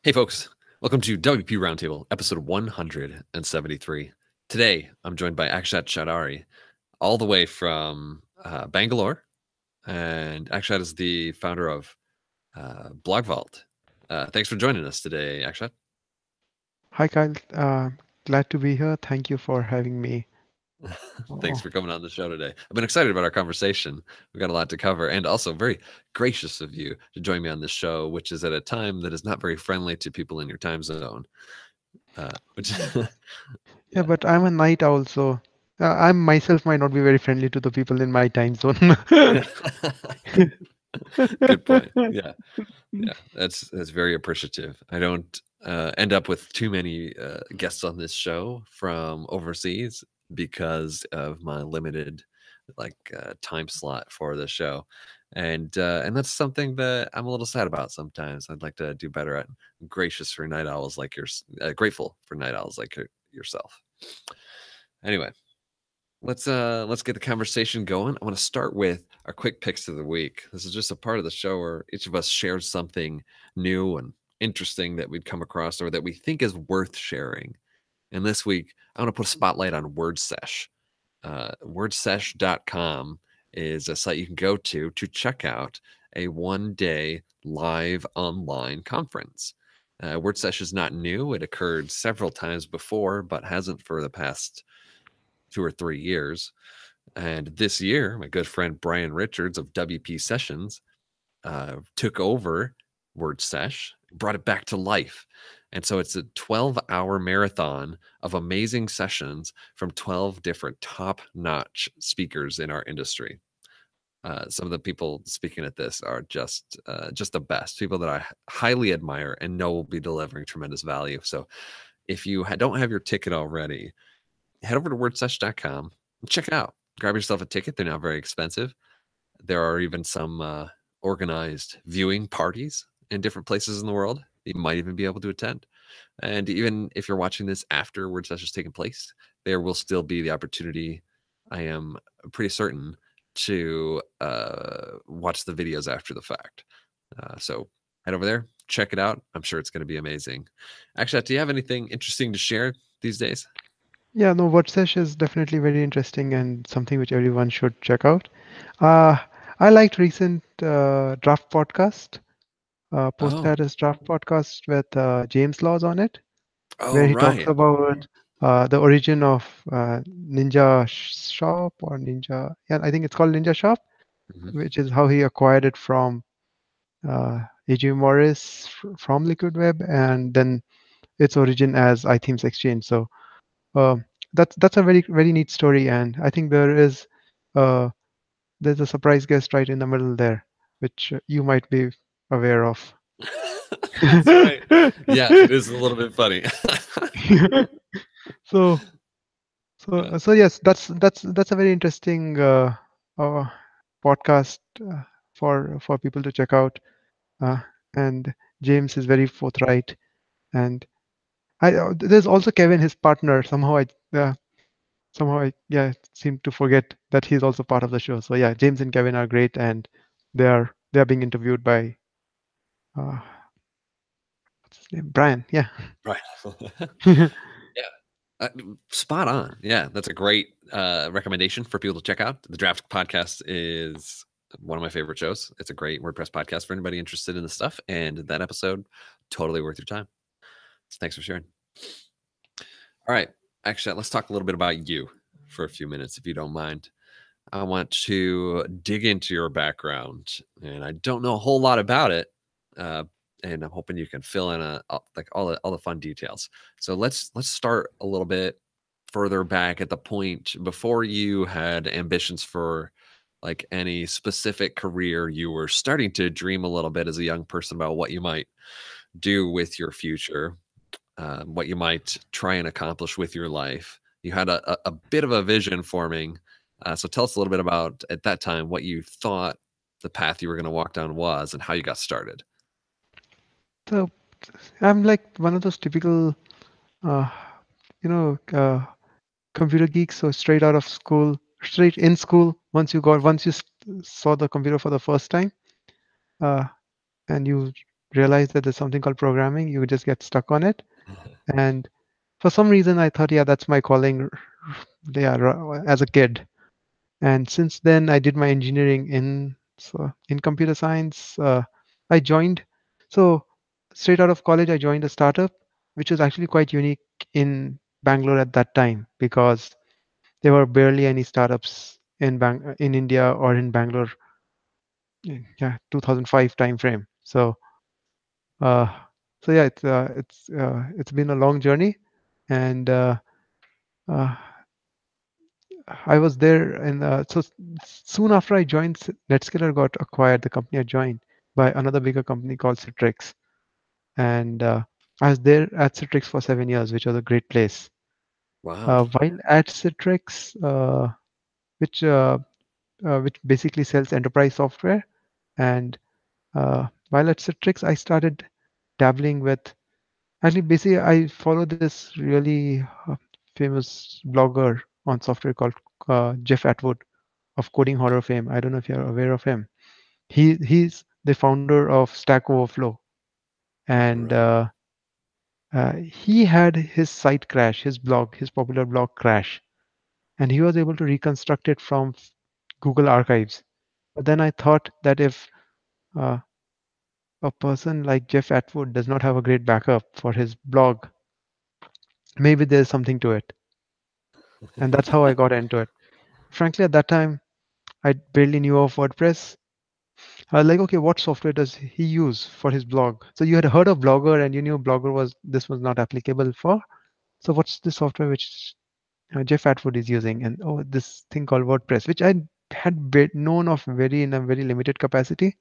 Hey, folks. Welcome to WP Roundtable, episode 173. Today, I'm joined by Akshat Choudhary, all the way from Bangalore. And Akshat is the founder of BlogVault. Thanks for joining us today, Akshat. Hi, Kyle. Glad to be here. Thank you for having me. Thanks Oh, for coming on the show today. I've been excited about our conversation. We've got a lot to cover, and also very gracious of you to join me on this show, which is at a time that is not very friendly to people in your time zone. Which, yeah, yeah. but I'm a night owl, so I myself might not be very friendly to the people in my time zone. Good point. Yeah. Yeah, that's very appreciative. I don't end up with too many guests on this show from overseas because of my limited time slot for the show, and that's something that I'm a little sad about sometimes. I'd like to do better at. I'm gracious for night owls like grateful for night owls like yourself. Anyway, let's get the conversation going. I want to start with our quick picks of the week. This is just a part of the show where each of us shares something new and interesting that we'd come across or that we think is worth sharing. And this week, I want to put a spotlight on WordSesh. WordSesh.com is a site you can go to check out a one-day live online conference. WordSesh is not new. It occurred several times before, but hasn't for the past 2 or 3 years. And this year, my good friend Brian Richards of WP Sessions took over WordSesh, brought it back to life. And so it's a 12-hour marathon of amazing sessions from 12 different top-notch speakers in our industry. Some of the people speaking at this are just the best people that I highly admire and know will be delivering tremendous value. So if you don't have your ticket already, head over to wordsesh.com and check it out. Grab yourself a ticket. They're not very expensive. There are even some organized viewing parties in different places in the world. You might even be able to attend. And even if you're watching this after WordSesh has taken place, there will still be the opportunity, I am pretty certain, to watch the videos after the fact. So head over there, check it out. I'm sure it's going to be amazing. Actually, do you have anything interesting to share these days? Yeah, no, WordSesh is definitely very interesting and something which everyone should check out. Uh, I liked recent draft podcast. Post Oh, that as draft podcast with James Laws on it, oh, where he talks right. about the origin of Ninja Shop or Ninja. Yeah, I think it's called Ninja Shop, Mhm. which is how he acquired it from A.J. Morris from Liquid Web, and then its origin as iThemes Exchange. So uh, that's a very neat story, and I think uh, there's a surprise guest right in the middle there, which you might be aware of. That's right. Yeah, it is a little bit funny. so Yeah. so yes, that's a very interesting uh, podcast for people to check out. Uh, and James is very forthright, and there's also Kevin, his partner. Somehow I yeah seem to forget that he's also part of the show. So yeah, James and Kevin are great, and they are being interviewed by uh, what's his name, Brian. Yeah. Right. Yeah. Spot on. Yeah, that's a great recommendation for people to check out. The Draft Podcast is one of my favorite shows. It's a great WordPress podcast for anybody interested in this stuff. And that episode, totally worth your time. So thanks for sharing. All right. Actually, let's talk a little bit about you for a few minutes, if you don't mind. I want to dig into your background, and I don't know a whole lot about it, uh, and I'm hoping you can fill in like all the fun details. So let's start a little bit further back at the point before you had ambitions for like any specific career. You were starting to dream a little bit as a young person about what you might do with your future, what you might try and accomplish with your life. You had a bit of a vision forming. So tell us a little bit about at that time what you thought the path you were going to walk down was and how you got started. So I'm like one of those typical, uh, you know, computer geeks. So straight out of school, straight in school. Once you saw the computer for the first time, uh, and you realize that there's something called programming, you just get stuck on it. And for some reason, I thought, yeah, that's my calling, yeah, as a kid. And since then, I did my engineering in computer science. I joined so straight out of college, I joined a startup, which was actually quite unique in Bangalore at that time because there were barely any startups in India or in Bangalore. Yeah, 2005 timeframe. Uh, so yeah, it's been a long journey, and uh, I was there, and soon after I joined, Netscaler got acquired. The company I joined by another bigger company called Citrix, and I was there at Citrix for 7 years, which was a great place. Wow. While at Citrix, which uh, which basically sells enterprise software, and while at Citrix, I started dabbling with. Actually, basically, I follow this really famous blogger on software called Jeff Atwood of Coding Horror fame. I don't know if you're aware of him. He's the founder of Stack Overflow, and Right. he had his site crash, his popular blog crash, and he was able to reconstruct it from Google Archives. But then I thought that if uh, a person like Jeff Atwood does not have a great backup for his blog, maybe there's something to it, and that's how I got into it. Frankly, at that time, I barely knew of WordPress. I was like, okay, what software does he use for his blog? So you had heard of Blogger and you knew Blogger was not applicable for. So what's the software which Jeff Atwood is using? And oh, this thing called WordPress, which I had known of very in a very limited capacity.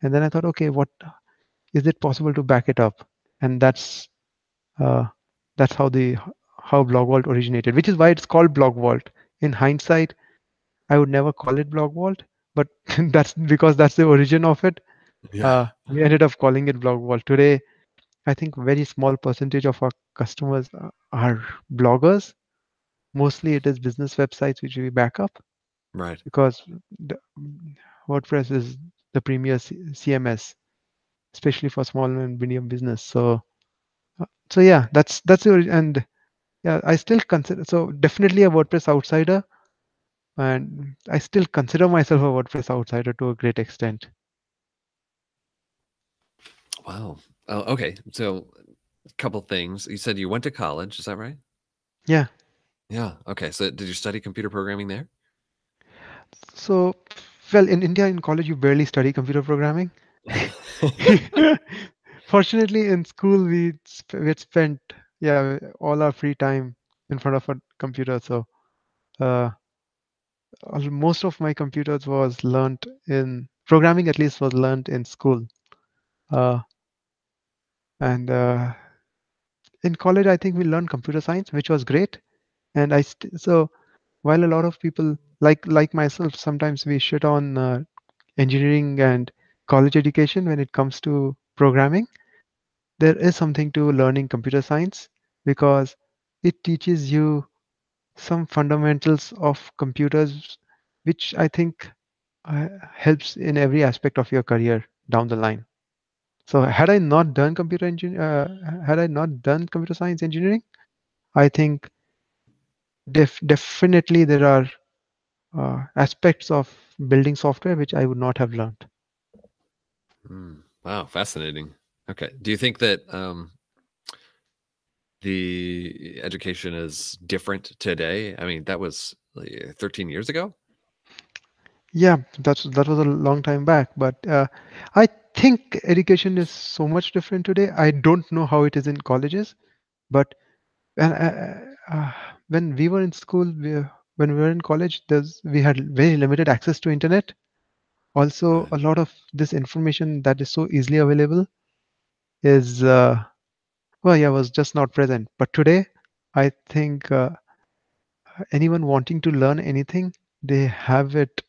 And then I thought, okay, what is it possible to back it up? And uh, that's how BlogVault originated, which is why it's called BlogVault. In hindsight, I would never call it BlogVault, but that's because that's the origin of it. Yeah. We ended up calling it BlogVault. Today, I think very small percentage of our customers are bloggers. Mostly it is business websites which we back up Right. because the, WordPress is the premier CMS, especially for small and medium business. So yeah, that's the and yeah, I still consider so definitely a WordPress outsider, and I still consider myself a WordPress outsider to a great extent. Wow. Oh, okay. So, a couple things. You said you went to college. Is that right? Yeah. Yeah. Okay. So, did you study computer programming there? So, well, in India, in college, you barely study computer programming. Fortunately, in school, we had spent all our free time in front of a computer. So uh, most of my computers was learned in programming. At least was learned in school. Uh, and in college, I think we learned computer science, which was great. And so while a lot of people like myself, sometimes we shit on engineering and college education when it comes to programming. There is something to learning computer science because it teaches you some fundamentals of computers, which I think helps in every aspect of your career down the line. So had I not done computer science engineering, I think definitely there are aspects of building software which I would not have learned. Wow. Fascinating. Okay. Do you think that the education is different today? I mean, that was like 13 years ago. Yeah, that was a long time back, but I think education is so much different today. I don't know how it is in colleges, but when, when we were in school, when we were in college, we had very limited access to internet. Also, Right. a lot of this information that is so easily available is was just not present. But today, I think anyone wanting to learn anything, they have it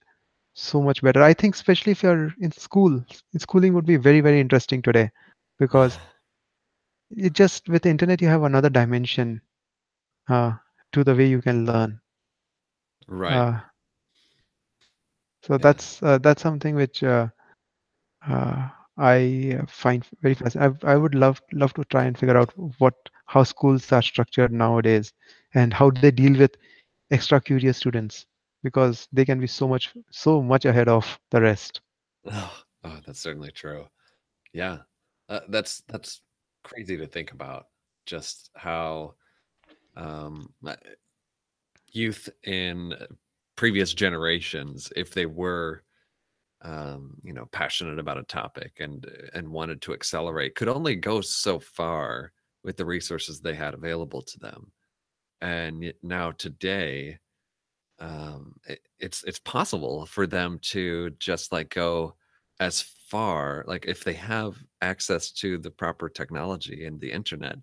so much better. I think especially if you're in school, schooling would be very, very interesting today because it just with the internet you have another dimension uh, to the way you can learn. Right. Uh, so Yeah. that's something which I find very fascinating. I would love to try and figure out what how schools are structured nowadays and how do they deal with extra curious students because they can be so much ahead of the rest. Oh, that's certainly true. Yeah, that's crazy to think about. Just how youth in previous generations, if they were passionate about a topic and wanted to accelerate, could only go so far with the resources they had available to them. And now today, it's possible for them to just like go as far, like if they have access to the proper technology and the internet.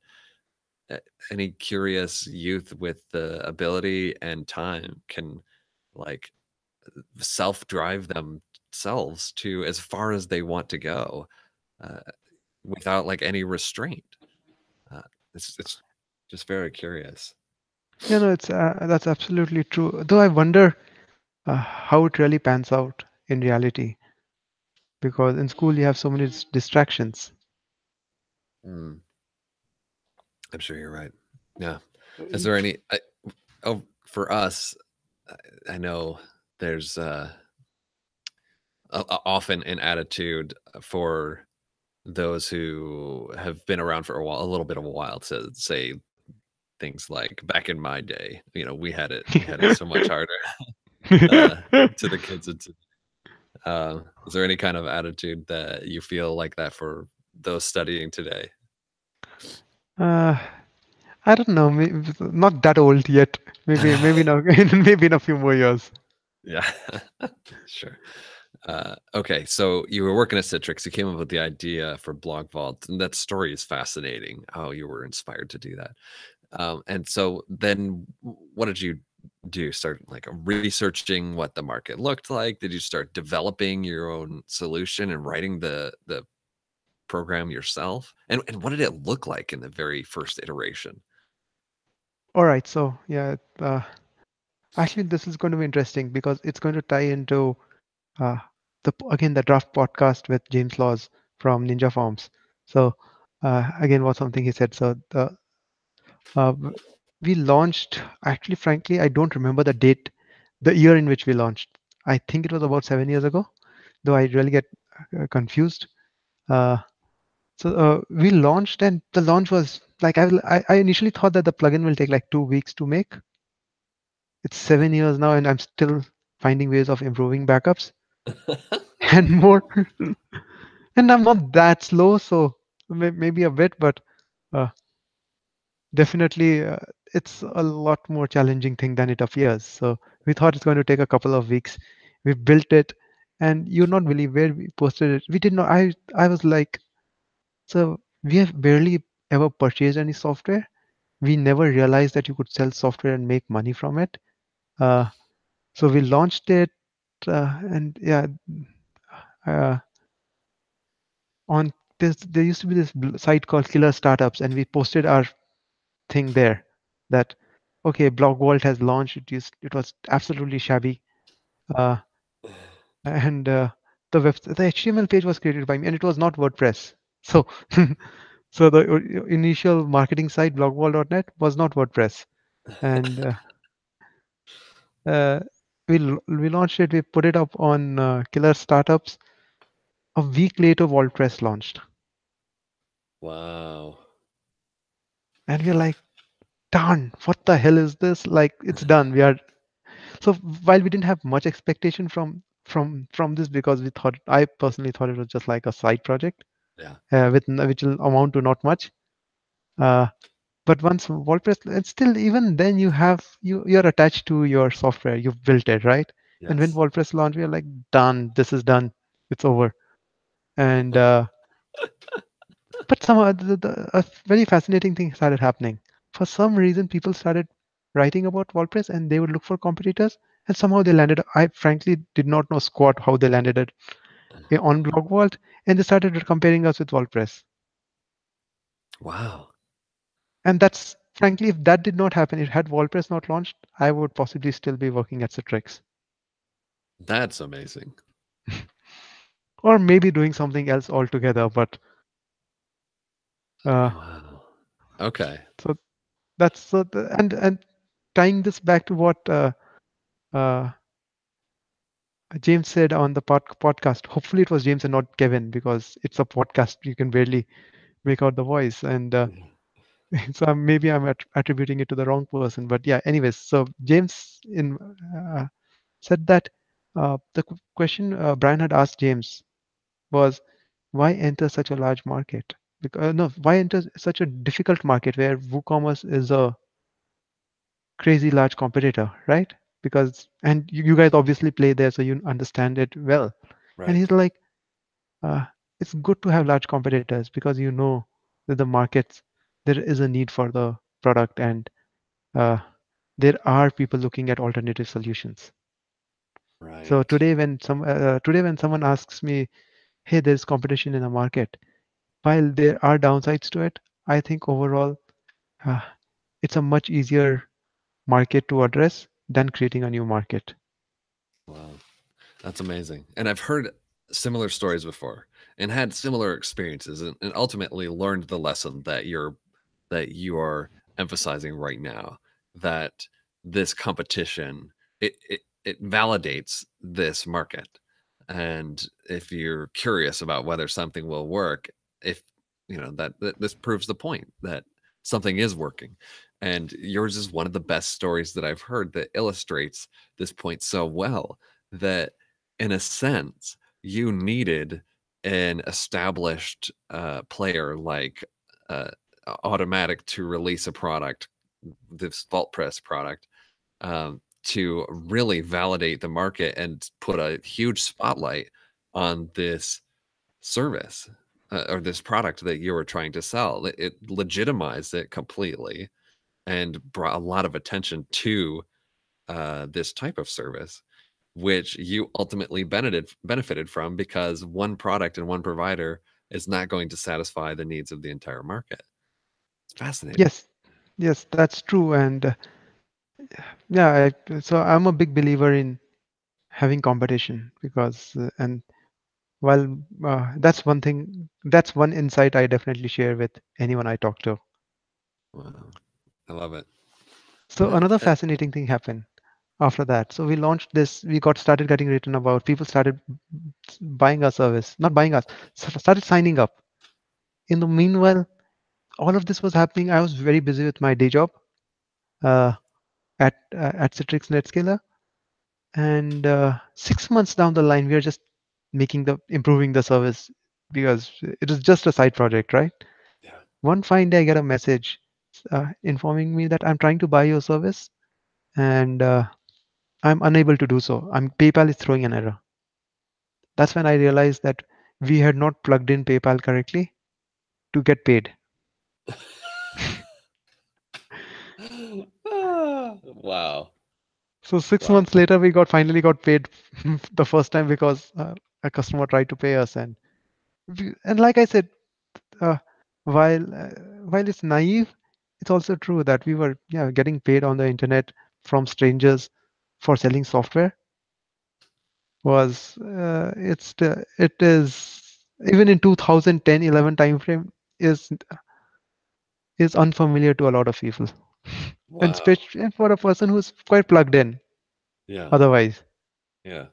a- any curious youth with the ability and time can like self drive themselves to as far as they want to go, uh, without like any restraint. uh, it's just very curious. It's that's absolutely true. Though I wonder how it really pans out in reality because in school you have so many distractions. Mm, I'm sure you're right. Yeah. Is Uh, there any oh, for us, I know there's often an attitude for those who have been around for a while, a little bit of a while, to say things like, "Back in my day, we had it so much harder." uh, to the kids. Is there any kind of attitude that you feel like that for those studying today? uh, I don't know. Maybe, not that old yet. Maybe now, maybe in a few more years. Yeah, sure. Okay, so you were working at Citrix. You came up with the idea for BlogVault, and that story is fascinating. How you were inspired to do that. And so then, what did you do? Start like researching what the market looked like? Did you start developing your own solution and writing the program yourself? And what did it look like in the very first iteration? All right. So yeah, actually, this is going to be interesting because it's going to tie into uh, again the draft podcast with James Laws from Ninja Forms. So again, was something he said. So uh, w- we launched. Actually, frankly, I don't remember the date, the year in which we launched. I think it was about 7 years ago. Though I really get confused. Uh, so we launched, and the launch was like I initially thought that the plugin will take like 2 weeks to make. It's 7 years now, and I'm still finding ways of improving backups and more. And I'm not that slow, so maybe a bit, but uh, definitely it's a lot more challenging thing than it appears. So we thought it's going to take a couple of weeks. We built it, and you not believe where we posted it. We did not. I was like, so we have barely ever purchased any software. We never realized that you could sell software and make money from it. Uh, so we launched it, and yeah, uh, on this there used to be this site called Killer Startups, and we posted our thing there. That okay, BlogVault has launched. It was absolutely shabby, uh, and the HTML page was created by me, and it was not WordPress. So so the initial marketing site blogvault.net was not WordPress, and uh, we launched it. We put it up on Killer Startups. A week later, WordPress launched, Wow. and we're like, "Darn, what the hell is this? Like, it's done. We are." So while we didn't have much expectation from this because we thought I personally thought it was just like a side project Yeah. with which will amount to not much. Uh, but once WordPress, and still even then you're attached to your software. You've built it, right? And when Yes. WordPress launched, we are like, done. This is done. It's over. And but somehow a very fascinating thing started happening. For some reason, people started writing about WordPress and they would look for competitors, and somehow they landed. I frankly did not know squat how they landed it on BlogVault, and they started comparing us with WordPress. Wow. And that's frankly, if that did not happen, if had WordPress not launched, I would possibly still be working at Citrix. That's amazing. or maybe doing something else altogether. But uh, Wow. Okay. so that's and tying this back to what uh, James said on the podcast. Hopefully, it was James and not Kevin because it's a podcast. You can barely make out the voice, and Yeah. so maybe I'm attributing it to the wrong person. But yeah, anyways, so James said that the question Brian had asked James was why enter such a large market? Because no, why enter such a difficult market where WooCommerce is a crazy large competitor, right? Because and you guys obviously play there, so you understand it well. And Right. he's like, uh, it's good to have large competitors because you know that the markets there is a need for the product and uh, there are people looking at alternative solutions. So Right. today when someone asks me, hey, there's competition in the market, while there are downsides to it, I think overall uh, it's a much easier market to address than creating a new market. Wow. That's amazing. And I've heard similar stories before and had similar experiences and ultimately learned the lesson that you are emphasizing right now, that this competition it validates this market. And if you're curious about whether something will work, if you know that this proves the point that something is working. And yours is one of the best stories that I've heard that illustrates this point so well, that in a sense you needed an established player like uh, Automatic to release a product, this VaultPress product, to really validate the market and put a huge spotlight on this service or this product that you were trying to sell. It legitimized it completely and brought a lot of attention to this type of service, which you ultimately benefited from, because one product and one provider is not going to satisfy the needs of the entire market. It's fascinating. Yes, yes, that's true. And yeah, so I'm a big believer in having competition because, and while that's one insight I definitely share with anyone I talk to. Wow, I love it. So And another fascinating thing happened after that. So we launched this, we got started getting written about, people started buying our service, not buying us, started signing up. In the meanwhile, all of this was happening. I was very busy with my day job uh, at Citrix NetScaler. And 6 months down the line, we are just improving the service because it is just a side project, right? yeah. One fine day, I get a message informing me that I'm trying to buy your service and I'm unable to do so. PayPal is throwing an error. That's when I realized that we had not plugged in PayPal correctly to get paid. Wow. So six Wow. months later, we got finally got paid the first time because a customer tried to pay us, and like I said, uh, while uh, while it's naive, it's also true that we were getting paid on the internet from strangers for selling software. Was it is even in 2010-11 time frame is unfamiliar to a lot of people, and Wow. especially for a person who's quite plugged in. Yeah. Otherwise, Yeah.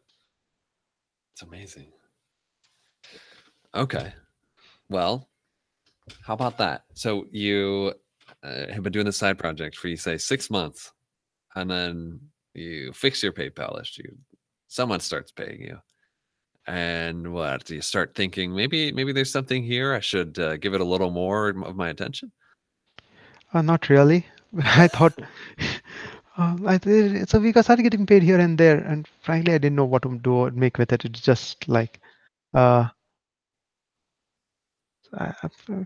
It's amazing. Okay. Well, how about that? So you have been doing this side project for, you say, 6 months, and then you fix your PayPal issue. Someone starts paying you, and what do you start thinking? Maybe there's something here. I should give it a little more of my attention. not really. I thought so we got started getting paid here and there, and frankly, I didn't know what to do or make with it. It's just like, uh,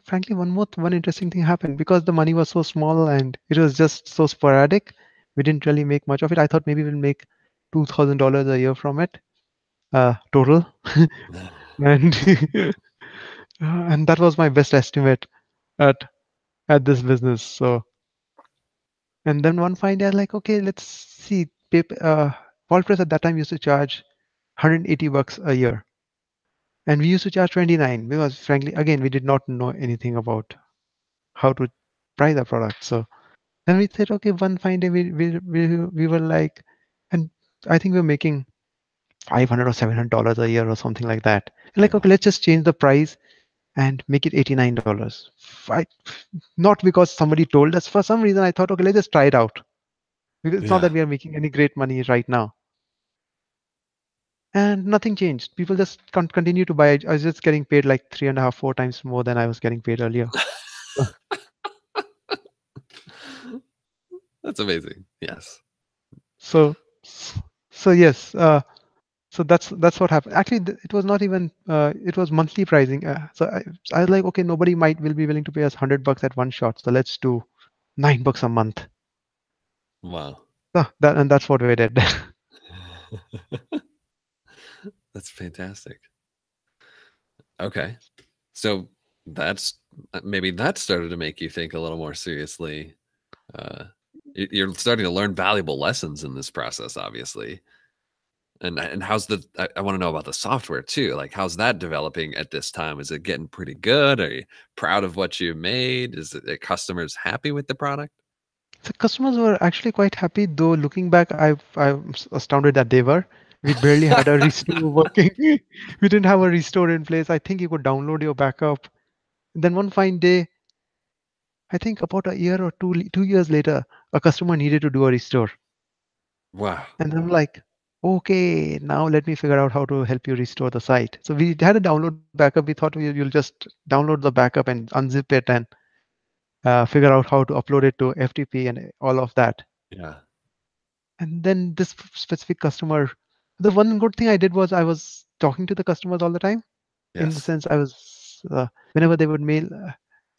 frankly, one interesting thing happened because the money was so small and it was just so sporadic. We didn't really make much of it. I thought maybe we'll make $2,000 a year from it, total, and and that was my best estimate at at this business. So, and then one fine day, I was like, okay, let's see. WordPress at that time used to charge $180 a year. And we used to charge 29 because frankly, again, we did not know anything about how to price a product. So then we said, okay, one fine day we were like, and I think we were making 500 or $700 a year or something like that. And like, Yeah. okay, let's just change the price and make it $89. Not because somebody told us. For some reason, I thought, okay, let's just try it out. Because it's not Yeah. that we are making any great money right now. And nothing changed. People just continue to buy. I was just getting paid like three and a half, four times more than I was getting paid earlier. That's amazing. Yes. So, so yes. So that's what happened. Actually, it was not even. It was monthly pricing. So I was like, okay, nobody will be willing to pay us $100 at one shot. So let's do $9 a month. Wow. And that's what we did. That's fantastic. Okay. So that's maybe that started to make you think a little more seriously. Uh, you're starting to learn valuable lessons in this process, obviously. And how's I want to know about the software too. Like, how's that developing at this time? Is it getting pretty good? Are you proud of what you made? Are customers happy with the product? So customers were actually quite happy, though looking back, I'm astounded that they were. We barely had a restore working. We didn't have a restore in place. I think you could download your backup. Then one fine day, I think about a year or 2 years later, a customer needed to do a restore. Wow. And I'm like, okay, now let me figure out how to help you restore the site. So we had a download backup. We thought you'll just download the backup and unzip it and figure out how to upload it to FTP and all of that. Yeah. And then this specific customer, the one good thing I did was I was talking to the customers all the time. In the Yes. sense, I was whenever they would mail,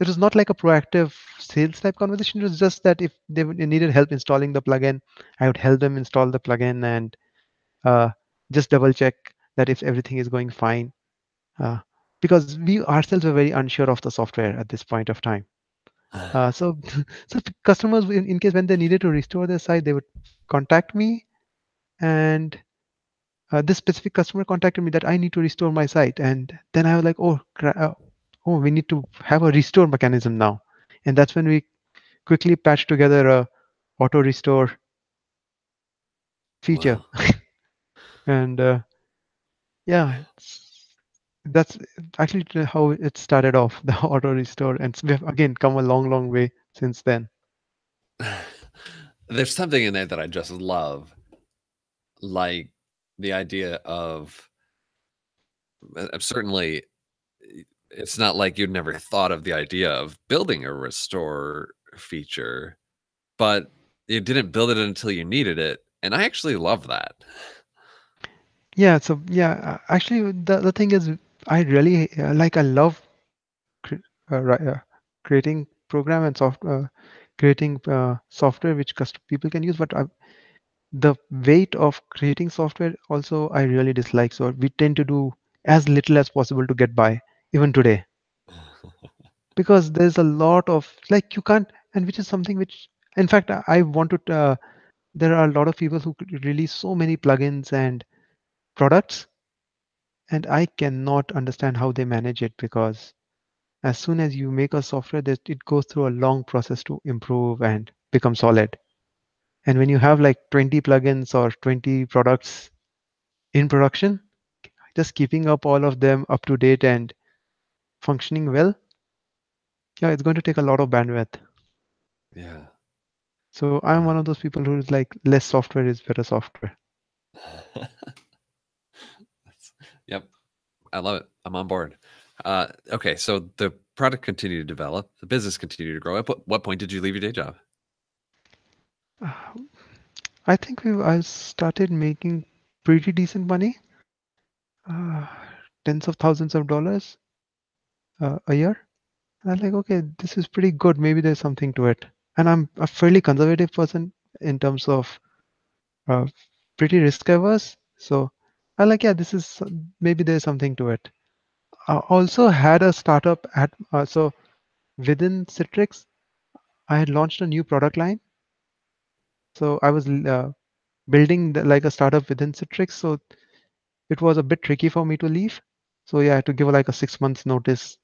it was not like a proactive sales type conversation. It was just that if they needed help installing the plugin, I would help them install the plugin and uh, just double check that if everything is going fine. Uh, because we ourselves were very unsure of the software at this point of time. So, so customers, in case when they needed to restore their site, they would contact me, and this specific customer contacted me that I need to restore my site, and then I was like, oh, we need to have a restore mechanism now, and that's when we quickly patched together a auto restore feature, Wow. and yeah, that's actually how it started off, the auto restore, and we've again come a long, long way since then. There's something in there that I just love, like the idea of certainly it's not like you'd never thought of the idea of building a restore feature, but you didn't build it until you needed it. And I actually love that. Yeah, so yeah, actually, the thing is, I really I love creating program and creating software which people can use, but the weight of creating software also I really dislike. So we tend to do as little as possible to get by, even today, because there's a lot of like you can't, and which is something which, in fact, I want to. There are a lot of people who could release so many plugins and products, and I cannot understand how they manage it because as soon as you make a software, that it goes through a long process to improve and become solid. And when you have like 20 plugins or 20 products in production, just keeping up all of them up to date and functioning well, yeah, it's going to take a lot of bandwidth. Yeah. So I'm Wow. one of those people who's like less software is better software. Yep. I love it. I'm on board. Okay. So the product continued to develop, the business continued to grow. At what point did you leave your day job? I think I started making pretty decent money, uh, tens of thousands of dollars a year. And I'm like, okay, this is pretty good. Maybe there's something to it. And I'm a fairly conservative person in terms of uh, pretty risk averse. So I like, yeah, maybe there's something to it. I also had a startup so within Citrix, I had launched a new product line. So I was building like a startup within Citrix. So it was a bit tricky for me to leave. So yeah, I had to give like a 6 months notice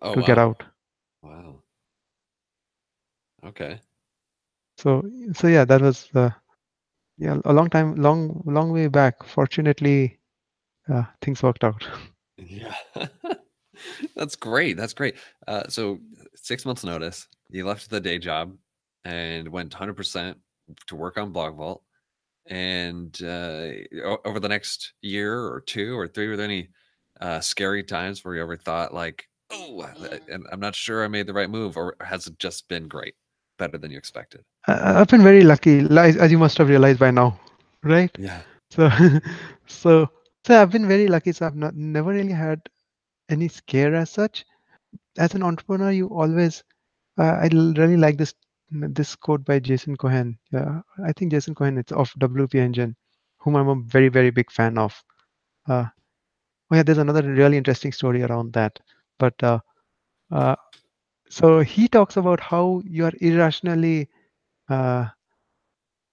Oh, to get wow. out. Wow. Okay. So so yeah, that was yeah, a long time, long way back. Fortunately, things worked out. Yeah. That's great. That's great. So 6 months notice, you left the day job and went 100% to work on BlogVault. And over the next year or two or three, were there any scary times where you ever thought like, oh, and I'm not sure I made the right move, or has it just been great, better than you expected? I've been very lucky, as you must have realized by now, right? Yeah. So, so, so I've been very lucky. So I've not never really had any scare as such. As an entrepreneur, you always, really like this quote by Jason Cohen. Yeah, I think Jason Cohen, it's of WP Engine, whom I'm a very big fan of. Uh, oh yeah, there's another really interesting story around that. But uh, so he talks about how you are irrationally uh,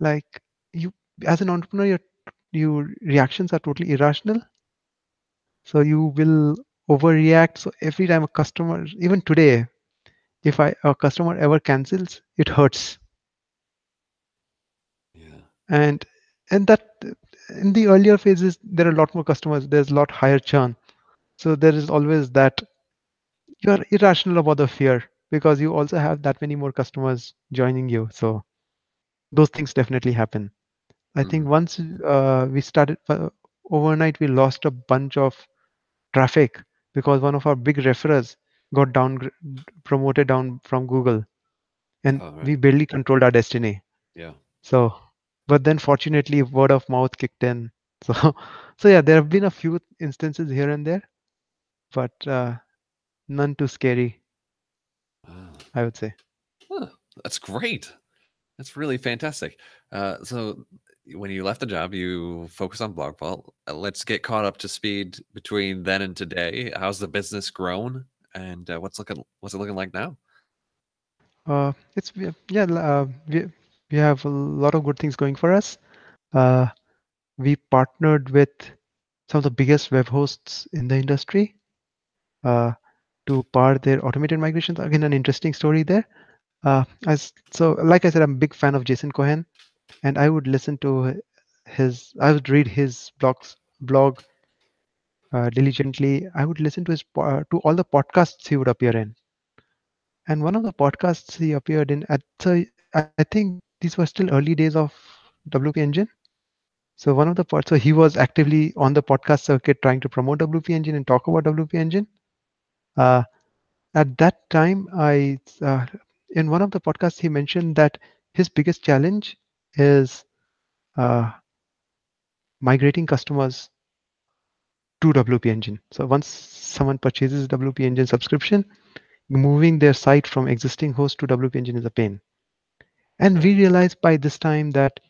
like you as an entrepreneur, your reactions are totally irrational. So you will overreact. So every time a customer, even today, if a customer ever cancels, it hurts. Yeah. And that in the earlier phases, there are a lot more customers. There's a lot higher churn. So there is always that you are irrational about the fear because you also have that many more customers joining you. So those things definitely happen. I think Mm. once we started overnight, we lost a bunch of traffic because one of our big referrers got promoted down from Google, and All we right. barely controlled our destiny. Yeah. So, but then fortunately, word of mouth kicked in. So, so yeah, there have been a few instances here and there, but none too scary, Wow. I would say. Huh. That's great. That's really fantastic. So when you left the job, you focus on BlogVault. Let's get caught up to speed between then and today. How's the business grown, and what's it looking like now? It's yeah, we have a lot of good things going for us. Uh, we partnered with some of the biggest web hosts in the industry uh, to power their automated migrations. Again, an interesting story there. Like I said, I'm a big fan of Jason Cohen, and I would listen to I would read his blog diligently. I would listen to to all the podcasts he would appear in. And one of the podcasts he appeared in I think these were still early days of WP Engine. So one of the so he was actively on the podcast circuit trying to promote WP Engine and talk about WP Engine. Uh, at that time, in one of the podcasts he mentioned that his biggest challenge is uh, migrating customers to WP Engine. So once someone purchases WP Engine subscription, moving their site from existing host to WP Engine is a pain. And we Right. realized by this time that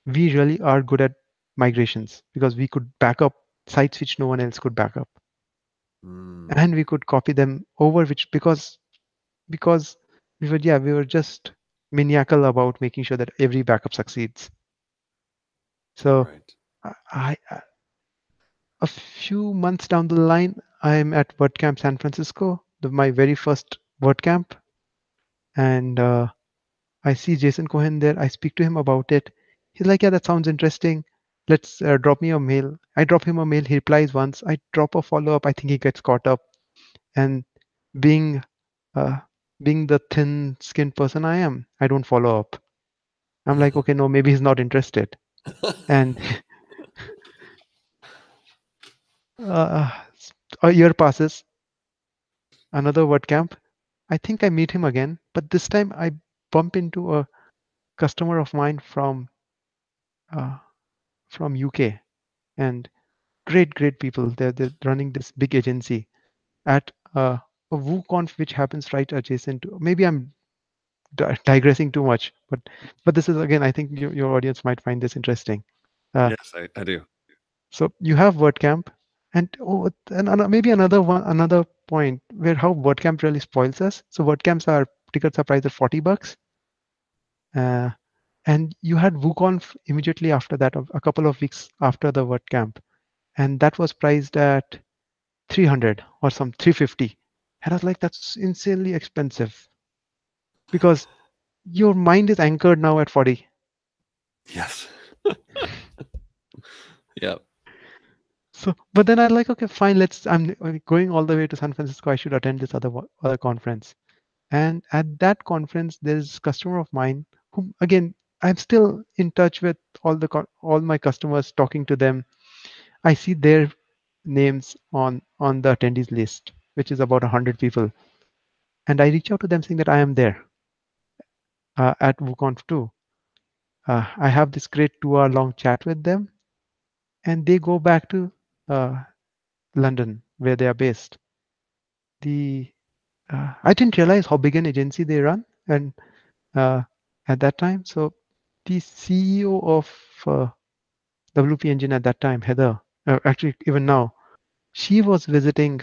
we really are good at migrations because we could back up sites which no one else could back up. And Mm, we could copy them over, which because we were just maniacal about making sure that every backup succeeds. So right. a few months down the line, I'm at WordCamp San Francisco, my very first WordCamp, and I see Jason Cohen there. I speak to him about it. He's like, "Yeah, that sounds interesting. Let's drop me a mail." I drop him a mail. He replies once. I drop a follow up. I think he gets caught up. And being uh, being the thin-skinned person I am, I don't follow up. I'm like, okay, no, maybe he's not interested. And uh, a year passes. Another WordCamp. I think I meet him again, but this time I bump into a customer of mine uh, from UK, and great people. They're running this big agency at a WooConf, which happens right adjacent to. Maybe I'm digressing too much, but this is again. I think your audience might find this interesting. Uh, Yes, I do. so you have WordCamp, and maybe another point where how WordCamp really spoils us. So WordCamps are tickets are priced at $40. Uh, and you had WooConf immediately after that, a couple of weeks after the WordCamp, and that was priced at 300 or some 350. And I was like, that's insanely expensive because your mind is anchored now at 40. Yes. Yep. So, but then I'm like, okay, fine, I'm going all the way to San Francisco. I should attend this other conference. And at that conference, there's a customer of mine who, again, I'm still in touch with all my customers, talking to them. I see their names on the attendees list, which is about 100 people. And I reach out to them saying that I am there at WooConf 2. I have this great 2 hour long chat with them, and they go back to uh, London, where they are based. The I didn't realize how big an agency they run, and uh, at that time, so the CEO of WP Engine at that time, Heather, actually even now, she was visiting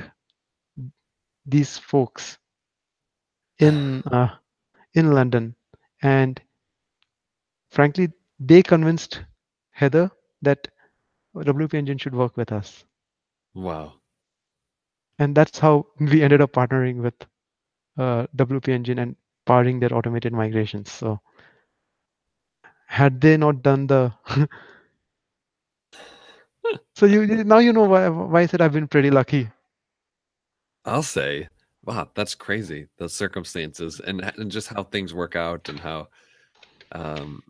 these folks in uh, in London, and frankly, they convinced Heather that WP Engine should work with us, Wow. and that's how we ended up partnering with WP Engine and powering their automated migrations. So had they not done the so now you know why I said I've been pretty lucky. I'll say, wow, that's crazy. Those circumstances and just how things work out and how, um,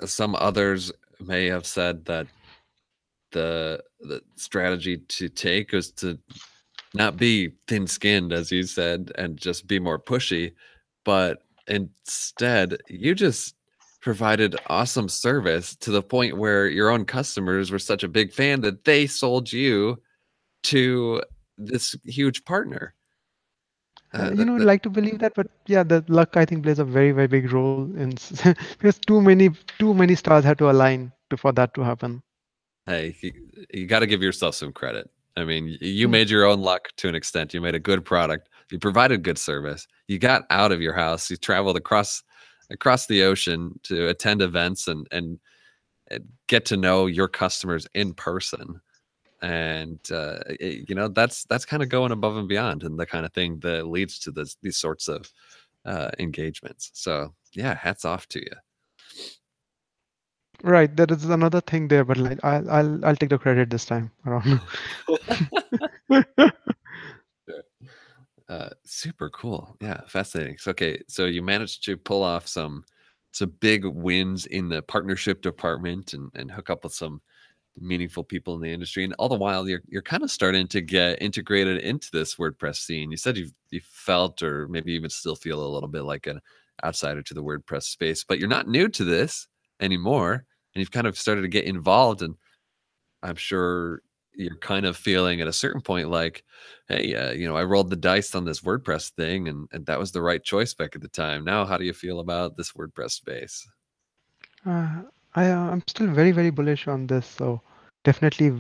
some others may have said that the strategy to take is to not be thin-skinned, as you said, and just be more pushy, but instead, you just provided awesome service to the point where your own customers were such a big fan that they sold you to this huge partner. You That know, that like to believe that, but yeah, the luck I think plays a very, very big role in because too many stars had to align for that to happen. hey, you gotta give yourself some credit. I mean, you Hmm. made your own luck to an extent. You made a good product. You provided good service. You got out of your house. You traveled across the ocean to attend events and get to know your customers in person. And that's kind of going above and beyond, and the kind of thing that leads to these sorts of engagements. So yeah, hats off to you. Right, there is another thing there, but like I'll take the credit this time around. Super cool. Yeah, fascinating. So, okay, so you managed to pull off some big wins in the partnership department and hook up with some meaningful people in the industry, and all the while you're kind of starting to get integrated into this WordPress scene. You said you felt, or maybe even still feel, a little bit like an outsider to the WordPress space, but you're not new to this anymore, and you've kind of started to get involved. And I'm sure you're kind of feeling at a certain point like, hey, I rolled the dice on this WordPress thing, and that was the right choice back at the time. Now, how do you feel about this WordPress space? uh, I'm still very, very bullish on this. So definitely,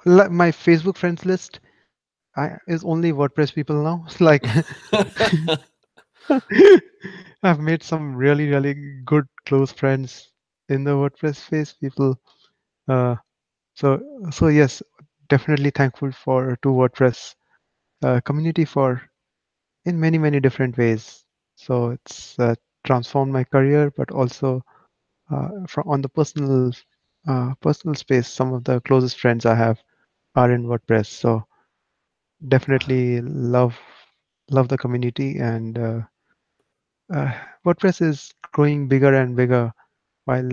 my Facebook friends list is only WordPress people now. It's like I've made some really, really good close friends in the WordPress space. People, uh, so so yes, definitely thankful for to WordPress community for in many, many different ways. So it's transformed my career, but also from on the personal space, some of the closest friends I have are in WordPress. So definitely love the community, and uh, WordPress is growing bigger and bigger. While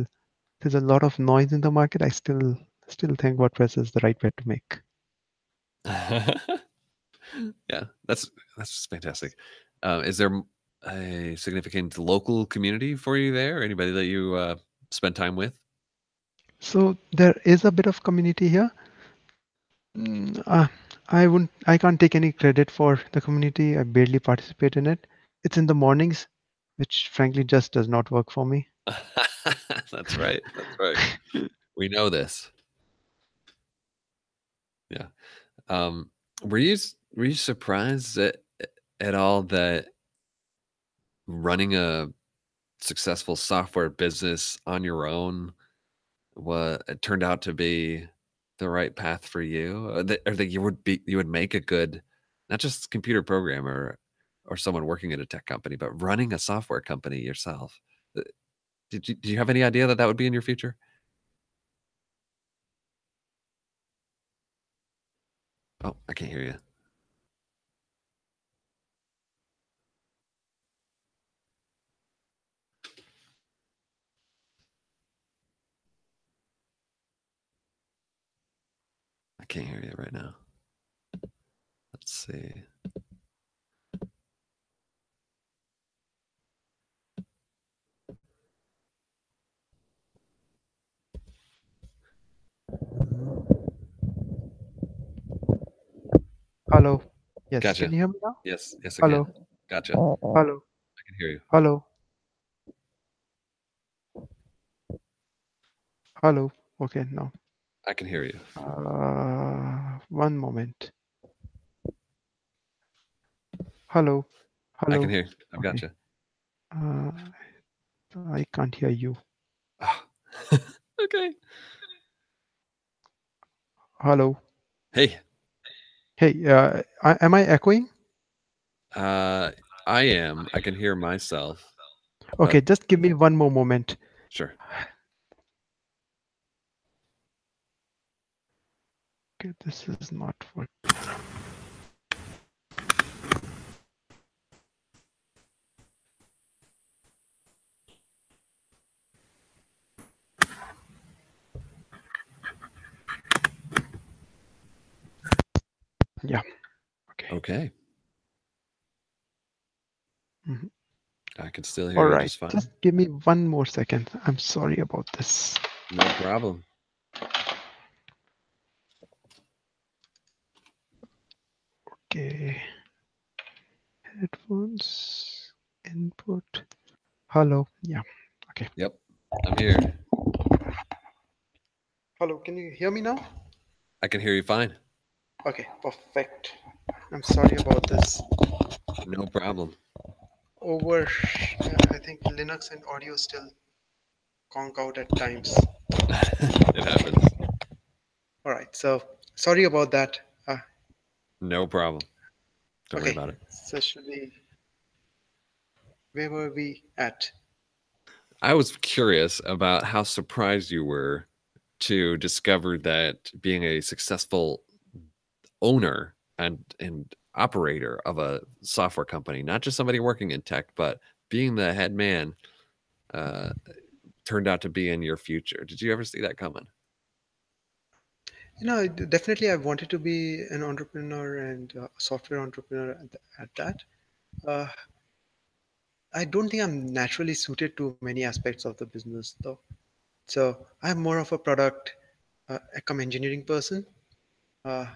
there's a lot of noise in the market, I still think WordPress is the right bet to make. Yeah, that's fantastic. Is there a significant local community for you there? Anybody that you spend time with? So there is a bit of community here. I can't take any credit for the community. I barely participate in it. It's in the mornings, which frankly just does not work for me. That's right. That's right. We know this. Yeah. Um, were you surprised at all that running a successful software business on your own, what it turned out to be? the right path for you, or that you would make a good, not just computer programmer or someone working at a tech company, but running a software company yourself. Uh, do you have any idea that that would be in your future? Oh, I can't hear you. I can't hear you right now. Let's see. Hello. Yes, can Gotcha. you hear me now? Yes, yes, I can. Hello. Gotcha. I Hello. can hear you. Hello. Hello. Okay, now. I can hear you. One moment. Hello. I can Hello. hear. I've got Okay. you. Uh, I can't hear you. Oh. Okay. Hello. Hey, Hey, am I echoing? uh, I am. I can hear myself, Okay, but just give me one more moment. sure. Okay, this is not what. Yeah. Okay. Okay. Mhm. I can still hear All you right. just fine. Just give me one more second. I'm sorry about this. No problem. Okay. Headphones. Input. Hello. Yeah. Okay. Yep. I'm here. Hello. Can you hear me now? I can hear you fine. Okay. Perfect. I'm sorry about this. No problem. Over. I think Linux and audio still conk out at times. It happens. All right. So sorry about that. No problem. Don't worry Okay. about it. So should we? Where were we at? I was curious about how surprised you were to discover that being a successful owner and operator of a software company, not just somebody working in tech, but being the head man, uh, turned out to be in your future. Did you ever see that coming? Definitely, I wanted to be an entrepreneur and a software entrepreneur at that. Uh, I don't think I'm naturally suited to many aspects of the business, though. So I'm more of a product, come engineering person,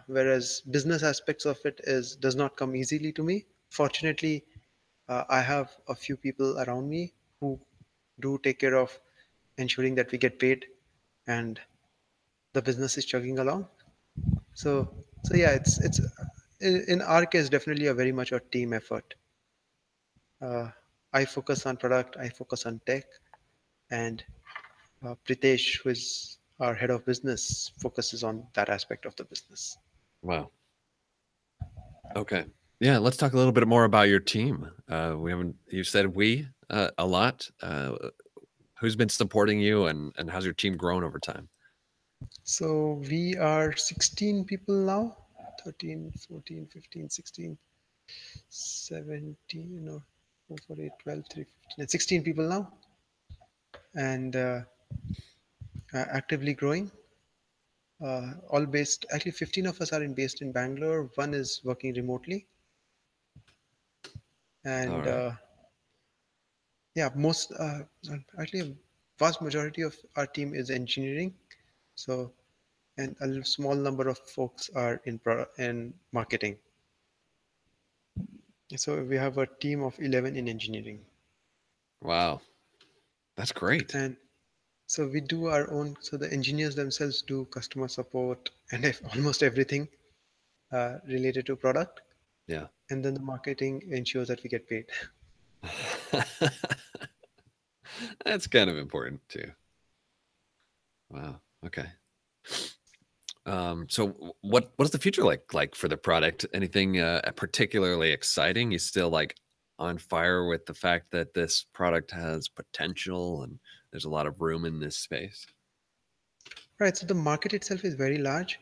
whereas business aspects of it is does not come easily to me. Fortunately, I have a few people around me who do take care of ensuring that we get paid and the business is chugging along. So, so yeah, it's in our case definitely a very much a team effort. Uh, I focus on product, I focus on tech, and Pritesh, who is our head of business, focuses on that aspect of the business. Wow. Okay. Yeah, let's talk a little bit more about your team. We haven't. You said we a lot. Who's been supporting you, and how's your team grown over time? So we are 16 people now, 13, 14, 15, 16, 17, no, 4, 4, 8, 12, 3, 15, and 16 people now, and actively growing. All based, actually 15 of us are based in Bangalore. One is working remotely, All and right. yeah, most actually a vast majority of our team is engineering. So, and a small number of folks are in marketing. So we have a team of 11 in engineering, Wow, that's great. and so we do our own. So the engineers themselves do customer support and if almost everything related to product, Yeah. and then the marketing ensures that we get paid. That's kind of important too. Wow. Okay. So what does the future like for the product? Anything particularly exciting? You still like on fire with the fact that this product has potential and there's a lot of room in this space? Right. So the market itself is very large,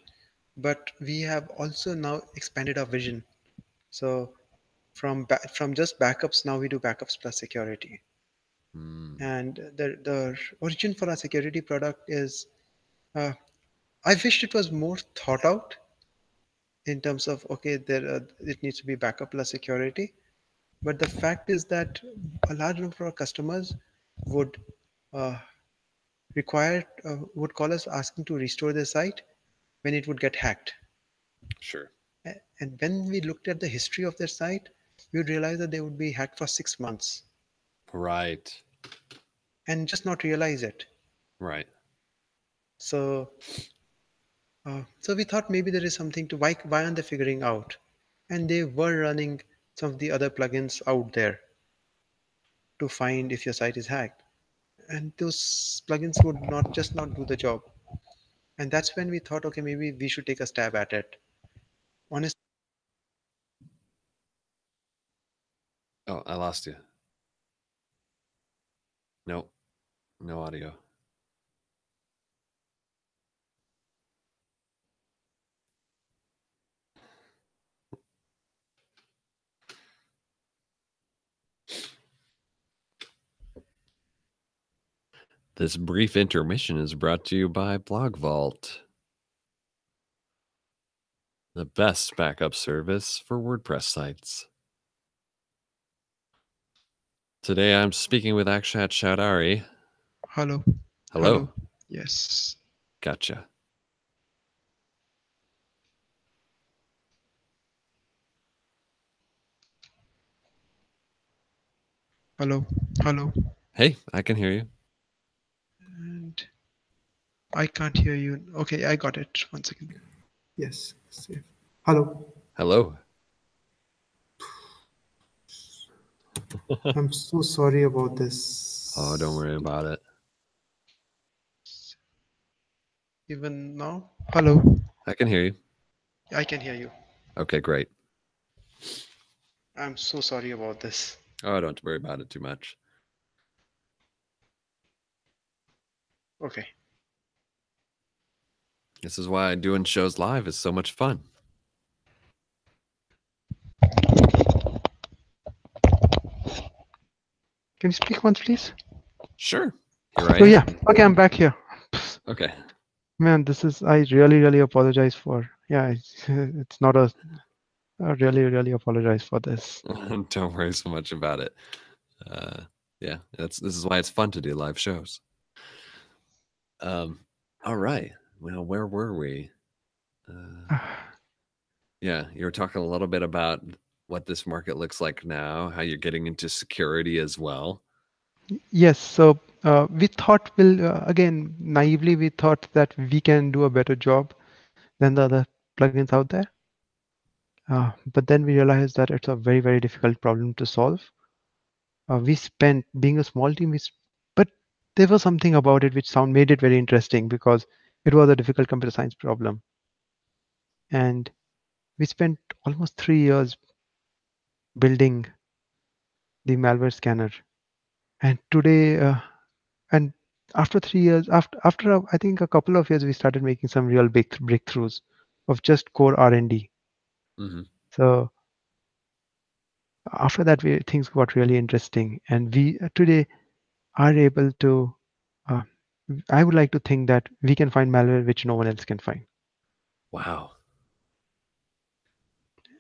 but we have also now expanded our vision. So from just backups, now we do backups plus security. Hmm. And the origin for our security product is, uh, I wished it was more thought out in terms of, okay, it needs to be backup plus security. But the fact is that a large number of our customers would uh, would call us asking to restore their site when it would get hacked. Sure. And when we looked at the history of their site, we would realize that they would be hacked for 6 months Right. and just not realize it. Right. So, so we thought maybe there is something to why aren't they figuring out? And they were running some of the other plugins out there to find if your site is hacked. And those plugins would not do the job. And that's when we thought, okay, maybe we should take a stab at it. Honestly, Oh, I lost you. Nope. No audio. This brief intermission is brought to you by BlogVault, the best backup service for WordPress sites. Today I'm speaking with Akshat Choudhary. hello, Hello. hello, yes, Gotcha. hello, hello. Hey, I can hear you. And I can't hear you. Okay, I got it. One second. Yes, safe. Hello. Hello. I'm so sorry about Oh, don't this. worry about it. Even now? Hello. I can hear you. I can hear you. Okay, great. I'm so sorry about this. Oh, don't worry about it too much. Okay. This is why doing shows live is so much fun. Can you speak once, please? Sure. Here I Oh, am. yeah. Okay, I'm back here. Okay. Man, I really, really apologize for, yeah, it's not I really, really apologize for this. Don't worry so much about it. Uh, yeah, this is why it's fun to do live shows. All right. Well, where were we? Yeah, you were talking a little bit about what this market looks like now, how you're getting into security as well. Yes, so we thought, again, naively, we thought that we can do a better job than the other plugins out there. But then we realized that it's a very, very difficult problem to solve. We spent, being a small team, but there was something about it which made it very interesting because it was a difficult computer science problem. And we spent almost 3 years building the malware scanner. And today, and after 3 years, I think a couple of years, we started making some real big breakthroughs of just core R&D. Hmm. So after that, things got really interesting, and we today are able to. Uh, I would like to think that we can find malware which no one else can find. Wow.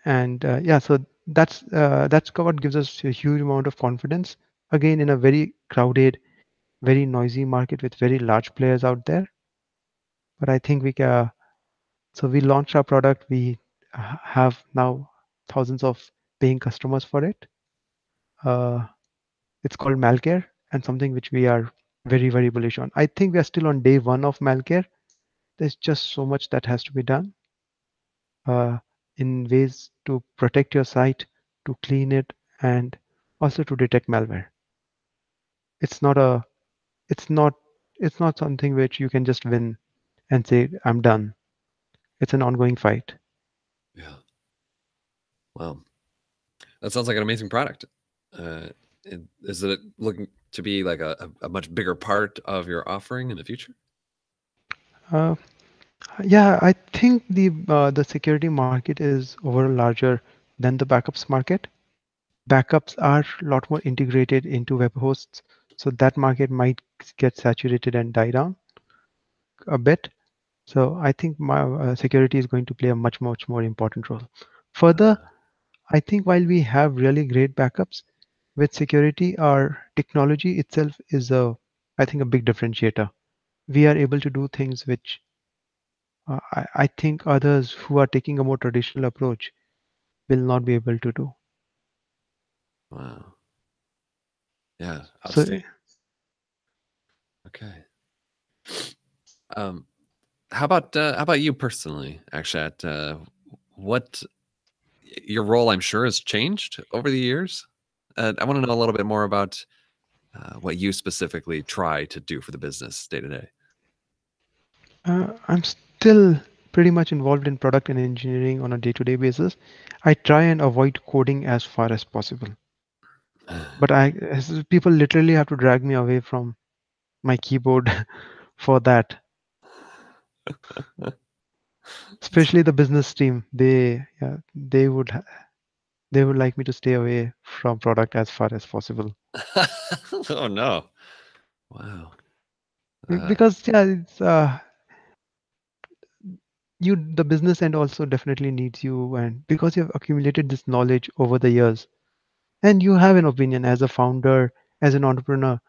And yeah, so that's what gives us a huge amount of confidence. Again, in a very crowded, very noisy market with very large players out there. But I think so we launched our product. We have now thousands of paying customers for it. Uh, it's called Malcare and something which we are very, very bullish on. I think we are still on day one of Malcare. There's just so much that has to be done uh, in ways to protect your site, to clean it, and also to detect malware. It's not a, it's not, it's not something which you can just win and say, I'm done. It's an ongoing fight. Yeah. Well, that sounds like an amazing product. Is it looking to be like a much bigger part of your offering in the future? Uh, yeah, I think the security market is overall larger than the backups market. Backups are a lot more integrated into web hosts, so that market might get saturated and die down a bit. So I think my security is going to play a much more important role. Further, I think while we have really great backups with security, our technology itself is I think, a big differentiator. We are able to do things which I think others who are taking a more traditional approach will not be able to do. Wow. Yeah. So Outstanding. Okay. Um, how about you personally, Akshat? What your role, I'm sure, has changed over the years. I want to know a little bit more about what you specifically try to do for the business day to day. I'm still pretty much involved in product and engineering on a day-to-day basis. I try and avoid coding as far as possible, but people literally have to drag me away from my keyboard for that. Especially the business team, they would like me to stay away from product as far as possible. Oh no! Wow. Because yeah, it's the business end also definitely needs you, and because you have accumulated this knowledge over the years, and you have an opinion as a founder, as an entrepreneur.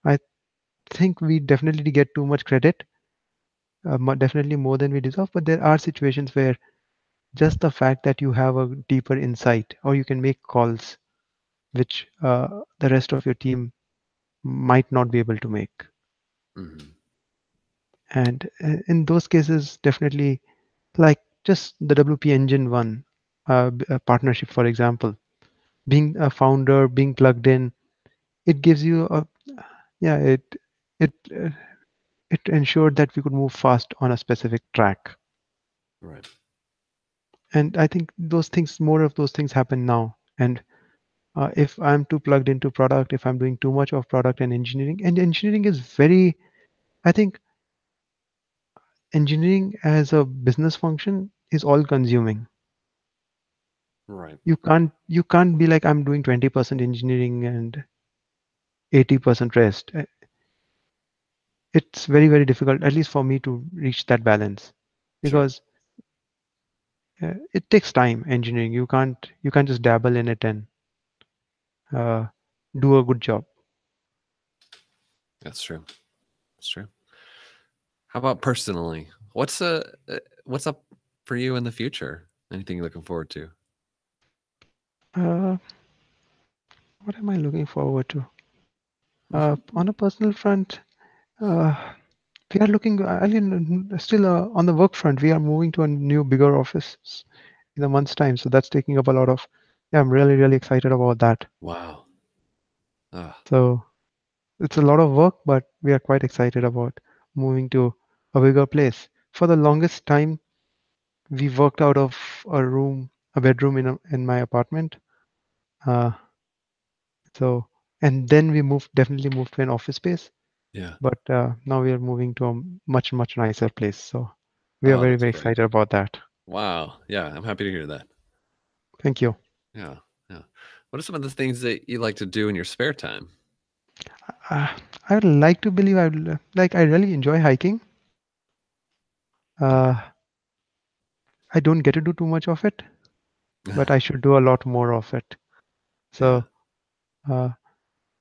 I think we definitely get too much credit, definitely more than we deserve. But there are situations where just the fact that you have a deeper insight, or you can make calls which the rest of your team might not be able to make. Mhm. And in those cases, definitely, like just the WP Engine one partnership, for example, being a founder, being plugged in, it gives you a yeah, it it ensured that we could move fast on a specific track. Right. And I think those things, more of those things happen now. And if I'm too plugged into product, if I'm doing too much of product and engineering is very, I think engineering as a business function is all consuming. Right. You can't be like, I'm doing 20% engineering and 80% rest. It's very difficult, at least for me, to reach that balance, Sure. because it takes time. Engineering, you can't just dabble in it and uh, do a good job. That's true. That's true. How about personally? What's up for you in the future? Anything you're looking forward to? uh, what am I looking forward to? On a personal front, uh, we are looking, I mean, still on the work front, we are moving to a new, bigger office in a month's time. So that's taking up a lot of, yeah, I'm really excited about that. Wow. Ah, So it's a lot of work, but we are quite excited about moving to a bigger place. For the longest time, we worked out of a bedroom in my apartment. Uh, so, and then we definitely moved to an office space. yeah. But now we are moving to a much nicer place. So we are Oh, very that's very great. excited about that. Wow. Yeah, I'm happy to hear that. Thank you. Yeah. Yeah. What are some of the things that you like to do in your spare time? Uh, I would like to believe I really enjoy hiking. Oh, Uh, I don't get to do too much of it, but I should do a lot more of it. yeah. So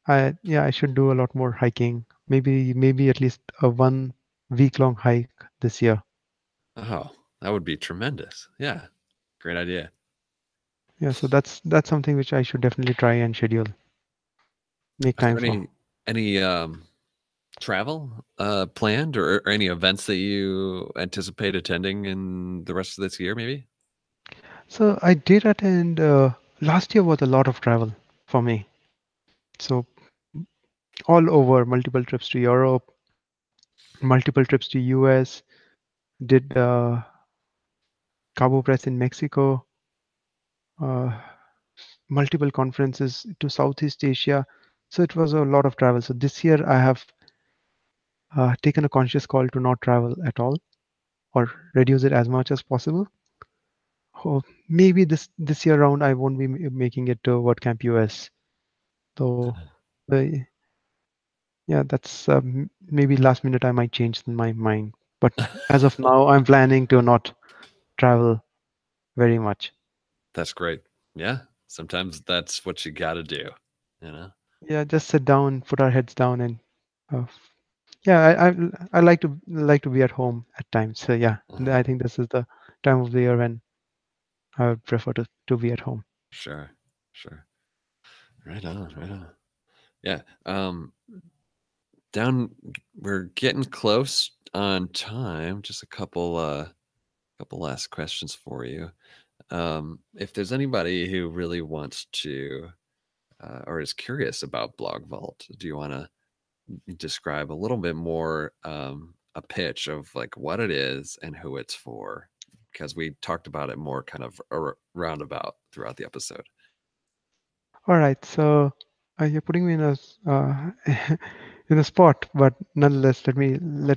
I should do a lot more hiking. Maybe at least a 1 week long hike this year. Oh, that would be tremendous. Yeah. Great idea. Yeah, so that's something which I should definitely try and schedule, make Is there time for. any travel planned or any events that you anticipate attending in the rest of this year maybe? So I did attend. Last year was a lot of travel for me. So all over, multiple trips to Europe, multiple trips to US. Did Cabo Press in Mexico, uh, multiple conferences to Southeast Asia. So it was a lot of travel. So this year I have taken a conscious call to not travel at all or reduce it as much as possible. Oh, maybe this year round I won't be making it to WordCamp US. So uh, yeah, that's maybe last minute I might change my mind. But as of now, I'm planning to not travel very much. That's great. Yeah. Sometimes that's what you got to do, you know? Yeah, just sit down, put our heads down, and uh, yeah, I like to be at home at times. So yeah, Uh, I think this is the time of the year when I would prefer to be at home. sure. Sure. Right on. Right on. Yeah. Down, we're getting close on time. Just a couple last questions for you. If there's anybody who really wants to or is curious about BlogVault, do you want to describe a little bit more a pitch of like what it is and who it's for? Because we talked about it more kind of roundabout throughout the episode. All right, so you're putting me in a in a spot, but nonetheless, let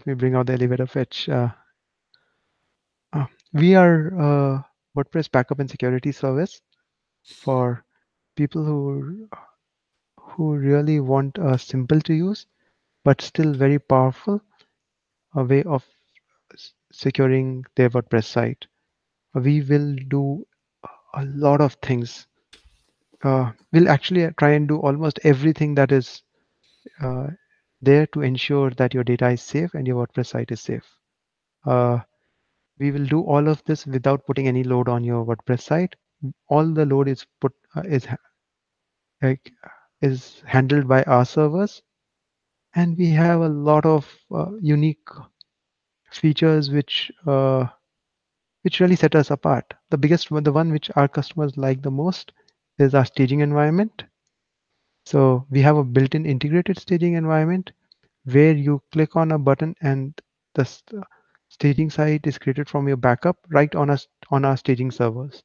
me bring out the elevator pitch. We are a WordPress backup and security service for people who really want a simple to use but still very powerful a way of securing their WordPress site. We will do a lot of things. We'll actually try and do almost everything that is uh, there to ensure that your data is safe and your WordPress site is safe. Uh, we will do all of this without putting any load on your WordPress site. All the load is put like, is handled by our servers, and we have a lot of unique features which really set us apart. The biggest one, the one which our customers like the most, is our staging environment. So we have a built-in integrated staging environment where you click on a button and the staging site is created from your backup right on our staging servers.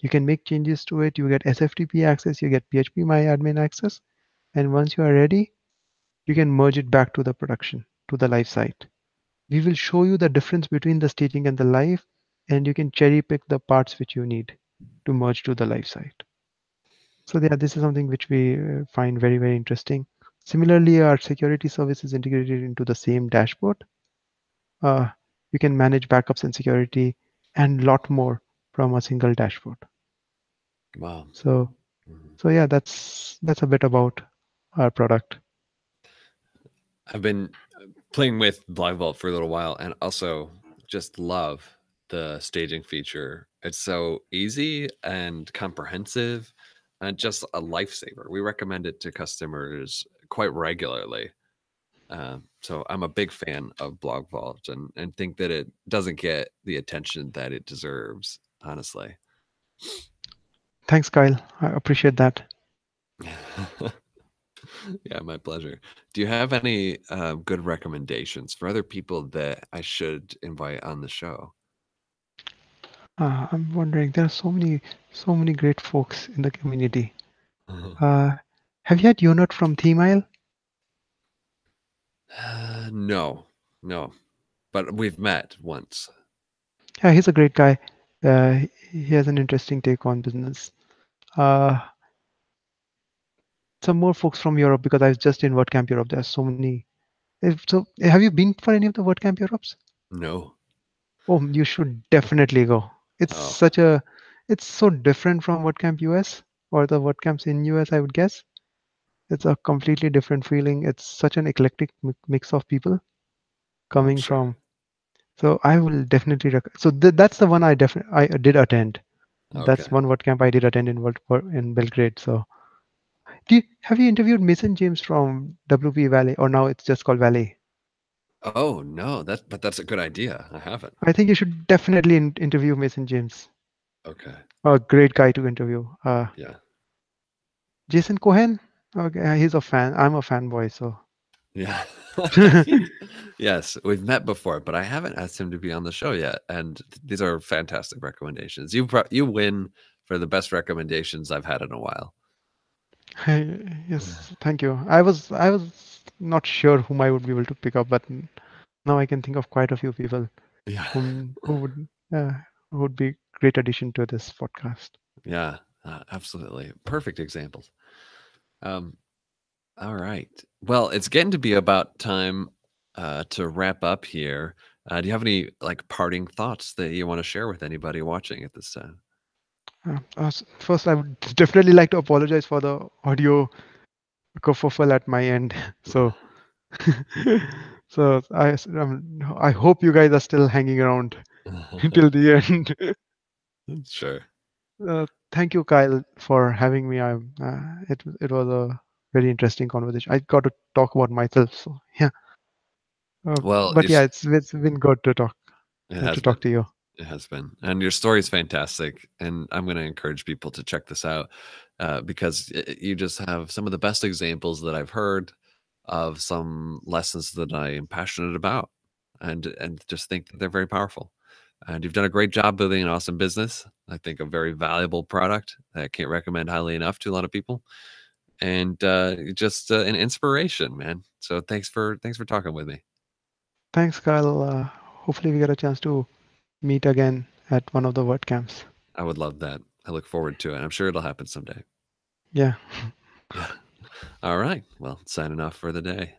You can make changes to it. You get SFTP access. You get PHP access. And once you are ready, you can merge it back to the production, to the live site. We will show you the difference between the staging and the live, and you can cherry pick the parts which you need to merge to the live site. So yeah, this is something which we find very, very interesting. Similarly, our security service is integrated into the same dashboard. Uh, you can manage backups and security and lot more from a single dashboard. Wow. So, Mhm. so yeah, that's a bit about our product. I've been playing with BlogVault for a little while and also just love the staging feature. It's so easy and comprehensive and just a lifesaver. We recommend it to customers quite regularly. So I'm a big fan of BlogVault and think that it doesn't get the attention that it deserves, honestly. Thanks, Kyle. I appreciate that. Yeah, my pleasure. Do you have any good recommendations for other people that I should invite on the show? I'm wondering, there are so many great folks in the community. Uh, have you had Unit from Themail? No, no, but we've met once. Yeah, he's a great guy. He has an interesting take on business. Uh, some more folks from Europe because I was just in WordCamp Europe. There are so many. So, have you been for any of the WordCamp Europes? No. Oh, you should definitely go. Oh, It's so different from WordCamp US or the WordCamps in US, I would guess. It's a completely different feeling. It's such an eclectic mix of people I'm coming sure. from. So I will definitely so that's the one I did attend. Okay. That's one WordCamp I did attend in Belgrade. So have you interviewed Mason James from WP Valley, or now it's just called Valley? Oh no, but that's a good idea. I haven't. I think you should definitely interview Mason James. Okay. A great guy to interview. Yeah. Jason Cohen. Okay, he's a fan. I'm a fanboy, so Yeah. Yes, we've met before, but I haven't asked him to be on the show yet, and these are fantastic recommendations. You win for the best recommendations I've had in a while. Yes, thank you. I was not sure whom I would be able to pick up, but now I can think of quite a few people Yeah. uh, who would be great addition to this podcast. Yeah, absolutely. Perfect examples. Um, all right. Well, it's getting to be about time to wrap up here. Do you have any like parting thoughts that you want to share with anybody watching at this time? First, I would definitely like to apologize for the audio kerfuffle at my end. So, I hope you guys are still hanging around until the end. Sure. Thank you, Kyle, for having me. It was a very interesting conversation. I got to talk about myself. So yeah, Well, but yeah, it's been good it has to been. talk to you. It has been. And your story is fantastic. And I'm going to encourage people to check this out because you just have some of the best examples that I've heard of some lessons that I am passionate about and just think that they're very powerful. And you've done a great job building an awesome business. I think a very valuable product that I can't recommend highly enough to a lot of people. And just an inspiration, man. So thanks for talking with me. Thanks, Kyle. Hopefully, we get a chance to meet again at one of the WordCamps. I would love that. I look forward to it. I'm sure it'll happen someday. Yeah. Yeah. All right. Well, signing off for the day.